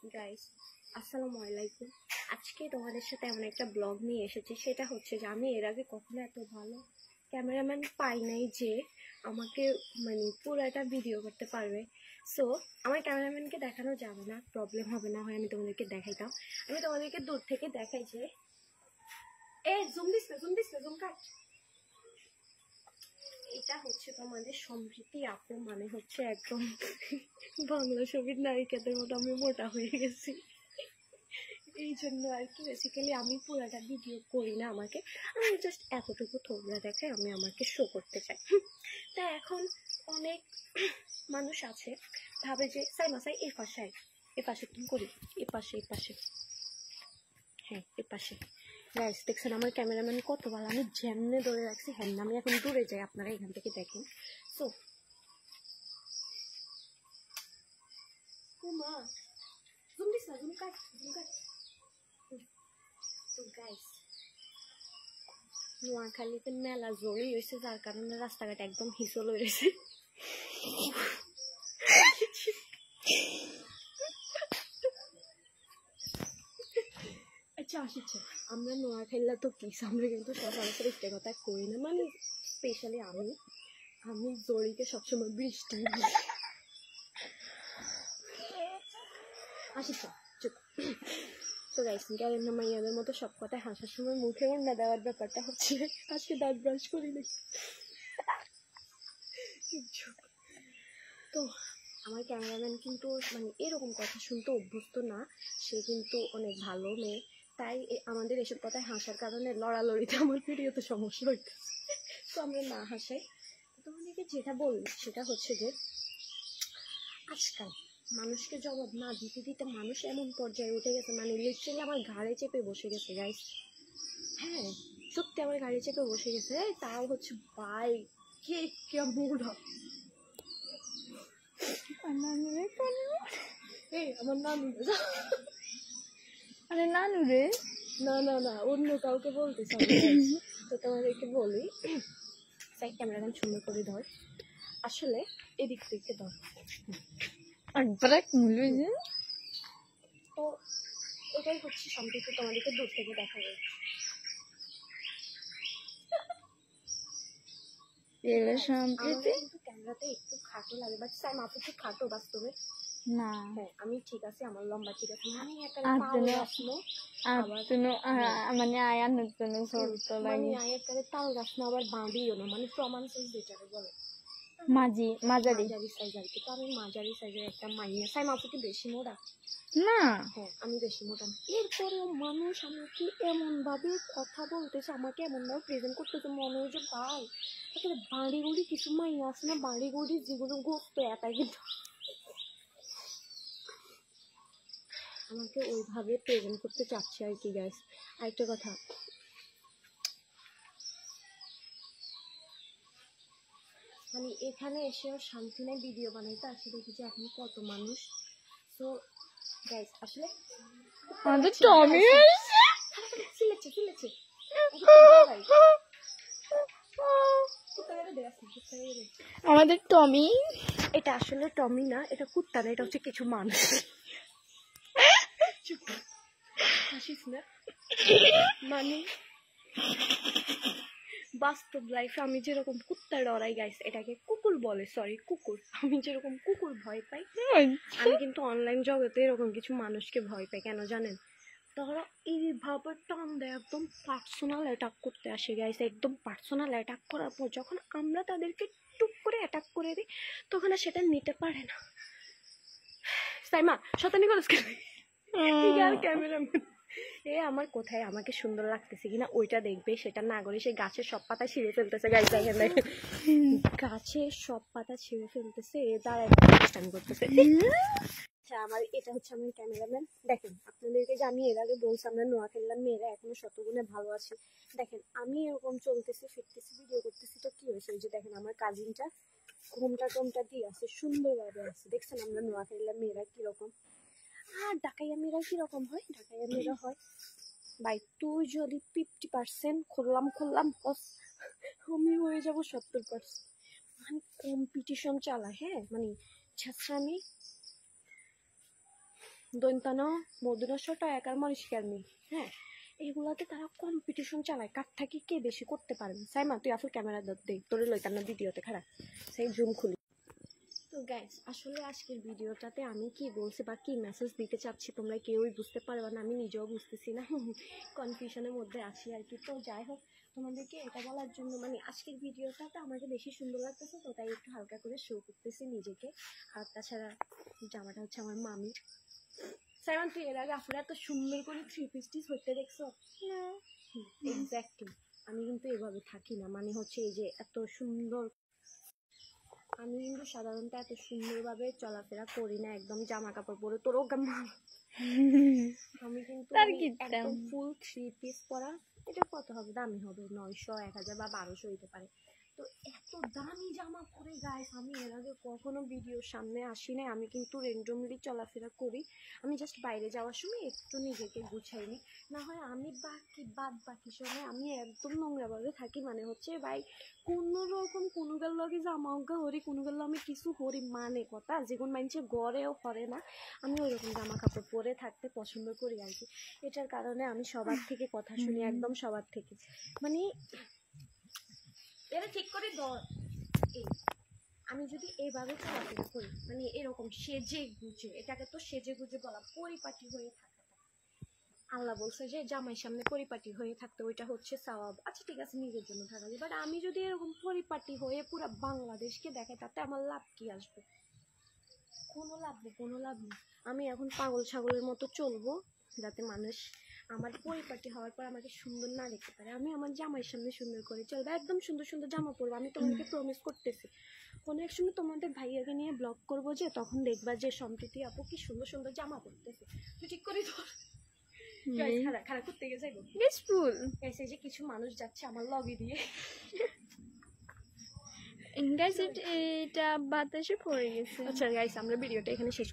Guys আসসালামু আলাইকুম। আজকে তোমাদের সাথে এমন একটা ব্লগ নিয়ে এসেছি, সেটা হচ্ছে যে আমি এর আগে কখনো এত ভালো ক্যামেরাম্যান পাই নাই যে আমাকে পুরোটা ভিডিও করতে পারবে। সো আমার ক্যামেরাম্যানকে দেখানো যাবে না, প্রবলেম হবে না হয় আমি তোমাদেরকে দেখাইতাম। আমি তোমাদেরকে দূর থেকে দেখাই যে জুম দিস না, জুম কাট। এটা হচ্ছে তোমাদের সমৃদ্ধি আপু, মানে হচ্ছে একদম বাংলা ছবির নায়িকাদের মতো আমি মোটা হয়ে গেছি। এই জন্য আর কি বেসিক্যালি আমি পুরাটা ভিডিও করি না, আমি জাস্ট এতটুকু তোমরা দেখে আমি আমাকে শো করতে চাই। তা এখন অনেক মানুষ আছে ভাবে যে সাই এই পাশে তুমি করি, এ পাশে হ্যাঁ এ পাশে। গাইস দেখছেন আমার ক্যামেরাম্যান কত ভালো, আমি যেমনে ধরে রাখছি হ্যাঁ আমি এখন দূরে যাই, আপনারা এখান থেকে দেখেন। সো মা জুম দিস না, জুম কাট। তো গাইস নোয়াখালীতে মেলা জড়ি হয়েছে, যার কারণে রাস্তাঘাট একদম হিসল হয়েছে। আচ্ছা আসছে আমরা নোয়াখালীলা তো প্লিজ আমরা কিন্তু সচরাচর একটা কথা কই না, মানে স্পেশালি আমি জড়িকে সবসময় বৃষ্টি আসছে চুপ। তো গাইস মাইয়াদের মতো সব কথায় হাসার সময় মুখে না দেওয়ার ব্যাপারটা হচ্ছে আজকে দাঁত ব্রাশ করি না। তো আমার ক্যামেরাম্যান কিন্তু এরকম কথা শুনতে অভ্যস্ত না, সে কিন্তু অনেক ভালো মেয়ে, তাই আমাদের এসব কথায় হাসার কারণে লড়ালড়িতে আমার ভিডিওতে সমস্যা হইতেছে। তো আমরা না হাসাই। তোমাদেরকে যেটা বলি সেটা হচ্ছে যে আজকাল মানুষকে জবাব না দিতে দিতে মানুষ এমন পর্যায়ে উঠে গেছে, লিটারালি আমার ঘাড়ে চেপে বসে গেছে গাইস। হ্যাঁ সত্যি আমার ঘাড়ে চেপে বসে গেছে, তাও হচ্ছে ভাই কে কেমন আমার নানু। আরে নানু রে, না না না অন্য কাউকে বলতেছি। তো তোমাদেরকে বলি সাইড ক্যামেরাম্যান সুন্দর করে ধর, আসলে এদিক থেকে ধর। তো এটাই হচ্ছে সম্পর্কে তোমাদেরকে দূর থেকে দেখা যায়। সম্প্রীতি কিন্তু ক্যামেরাতে একটু খাটো লাগে, বাট সাইম আপু কি খাটো বাস্তবে না? হ্যাঁ আমি ঠিক আছে, আমার লম্বা ঠিক আছে, আমি একটা মানে আয়ার নতুন তাল গাছ না, আবার বাঁধিও না, প্রমাণ সাইজ যেটাকে বলে মাঝারি সাইজ আর কি। তো আমি মাঝারি সাইজের একটা মাইয়া। সাইম আপু কি বেশি মোটা না? হ্যাঁ আমি বেশি মোটা না। এরপরেও মানুষ আমাকে এমন ভাবে কথা বলতেছে, আমাকে এমন ভাবে প্রেজেন্ট করতেছে মনে হয় যে ভাই আসলে বাড়ি গুড়ি কিছু মাইয়া আছে না, বাড়ি গুড়ি যেগুলো গোস্ত এটাই কিন্তু আমাকে ওইভাবে প্রেজেন্ট করতে চাচ্ছে আর কি গাইস। আরেকটা কথা, এখানে এসেও শান্তি নেই ভিডিও বানাইতে, আসে দেখি যে এখন কত মানুষ। তো গাইস আসলে আমাদের টমি চিলেছে আমাদের টমি, এটা আসলে টমি না, এটা কুত্তা না, এটা হচ্ছে কিছু মানুষ। হাসিস না, বাস্তব লাইফে আমি যেরকম কুত্তা ডরাই গাইস, এটাকে কুকুর বলে, সরি কুকুর, আমি যেরকম কুকুর ভয় পাই আমি কিন্তু অনলাইন জগতে এরকম কিছু মানুষকে ভয় পাই। কেন জানেন? তারা এইভাবে টান দেয়, একদম পার্সোনাল অ্যাটাক করতে আসে গাইস। একদম পার্সোনাল অ্যাটাক করার পর যখন আমরা তাদেরকে টুক করে অ্যাটাক করে দিই তখন আর সেটা নিতে পারে না। সাইমা শতানি করিস ক্যামেরাম্যান আমার কোথায় আমাকে সুন্দর লাগতেছে কিনা ওইটা দেখবে, সেটা না করে সে গাছের সব পাতা ছিঁড়ে ফেলতেছে গাইস। দেখেন গাছের সব পাতা ছিঁড়ে ফেলতেছে, তার একটা অনুষ্ঠান করতেছে। আচ্ছা আমার এটা হচ্ছে আমার ক্যামেরাম্যান। দেখেন আপনাদেরকে যে আমি এর আগে বলছি আমরা নোয়াখালীর মেয়েরা এখনো শতগুণে ভালো আছে। দেখেন আমি এরকম চলতেছি ফিরতেছি ভিডিও করতেছি, তো কি হয়েছে ওই যে দেখেন আমার কাজিনটা ঘুমটা দিয়ে আছে, সুন্দরভাবে আছে। দেখছেন আমরা নোয়াখালীর মেয়েরা কিরকম, আর ঢাকাইয়া মেয়েরা কিরকম হয়? ঢাকাইয়া মেয়েরা হয় ভাই তুই যদি 50% খুললাম আমি হয়ে যাবো 70%। কম্পিটিশন চালা, হ্যাঁ ছেঁচড়ামি। দৈন্তানো মধুনস্বটা একার মরিষ্কার মি, হ্যাঁ, এগুলাতে তারা কম্পিটিশন চালায় কার থাকি কে বেশি করতে পারেন। সাইমা তুই আসল ক্যামেরা দে তোরে লইতাম না ভিডিওতে খারাপ, সেই জুম খুলি। তো গাইস আসলে আজকের ভিডিওটাতে আমি কি বলছি বা কি মেসেজ দিতে চাচ্ছি তোমরা কেউই বুঝতে পারবে না, আমি নিজেও বুঝতেছি না, কনফিউশনের মধ্যে আছি আর কি। তো যাই হোক, তোমাদেরকে এটা বলার জন্য মানে আজকের ভিডিওটাতে আমাকে বেশি সুন্দর লাগতেছে, তো তাই একটু হালকা করে শো করতেছি নিজেকে। আর তাছাড়া জামাটা হচ্ছে আমার মামির। সাইমন তুই এর আগে আপুরা এত সুন্দর করে 3 পিস হইতে দেখছো? এক্স্যাক্টলি, আমি কিন্তু এভাবে থাকি না, মানে হচ্ছে এই যে এত সুন্দর, আমি কিন্তু সাধারণত এত সুন্দরভাবে চলাফেরা করি না, একদম জামা কাপড় পরে তোরও আমি কিন্তু তার মানে কি একদম দাম? ফুল 3 পিস পরা। এটা কত হবে, দামি হবে 900 1000 বা 1200 হইতে পারে। তো এত দামি জামা পরে গাইস আমি এর আগে কখনো ভিডিওর সামনে আসি নাই, আমি কিন্তু র্যান্ডমলি চলাফেরা করি। আমি জাস্ট বাইরে যাওয়ার সময় একটু নিজেকে গুছাই নিই, না হয় আমি বাকি সময় আমি একদম নোংরাভাবে থাকি, মানে হচ্ছে ভাই কোনো রকম কোনো গেল লগে জামা উগা হরি কোনো গেল আমি কিছু হরি, মানে কথা যেগুন মানুষের গড়েও হরে না, আমি ওইরকম জামা কাপড় পরে থাকতে পছন্দ করি আর কি। এটার কারণে আমি সবার থেকে কথা শুনি, একদম সবার থেকে, মানে এটা ঠিক করে ধর। এই আমি যদি এইভাবে চলাফেরা করি মানে এরকম সেজে গুজে, এটাকে তো সেজে গুজে বলা, পরিপাটি হয়ে থাকাটা, আল্লাহ বলছে যে জামাইয়ের সামনে পরিপাটি হয়ে থাকতে, ওইটা হচ্ছে সওয়াব। আচ্ছা ঠিক আছে নিজের জন্য থাকা যায়, বাট আমি যদি এরকম পরিপাটি হয়ে পুরো বাংলাদেশকে দেখাই তাতে আমার লাভ কি আসবে? কোনো লাভ নেই, কোনো লাভ নেই। আমি এখন পাগল ছাগলের মতো চলবো যাতে মানুষ আমার পরিপাটি হওয়ার পর আমাকে সুন্দর না দেখতে পারে। আমি আমার জামাইয়ের সামনে সুন্দর করে চলবো, একদম সুন্দর সুন্দর জামা পরবো, আমি তোমাদেরকে প্রমিস করতেছি। কোনো এক সময় তোমাদের ভাইয়াকে নিয়ে ব্লগ করবো, যে তখন দেখবা যে সম্প্রীতি আপু কি সুন্দর সুন্দর জামা পরতেছে। তুই ঠিক করে ধর। খারাপ খারাপ করতে গেছে গো ফুল এসে যে কিছু মানুষ যাচ্ছে আমার লগে দিয়ে। গাইস এটা বাতাসে পড়ে গেছে। আচ্ছা গাইস আমরা ভিডিওটা এখানে শেষ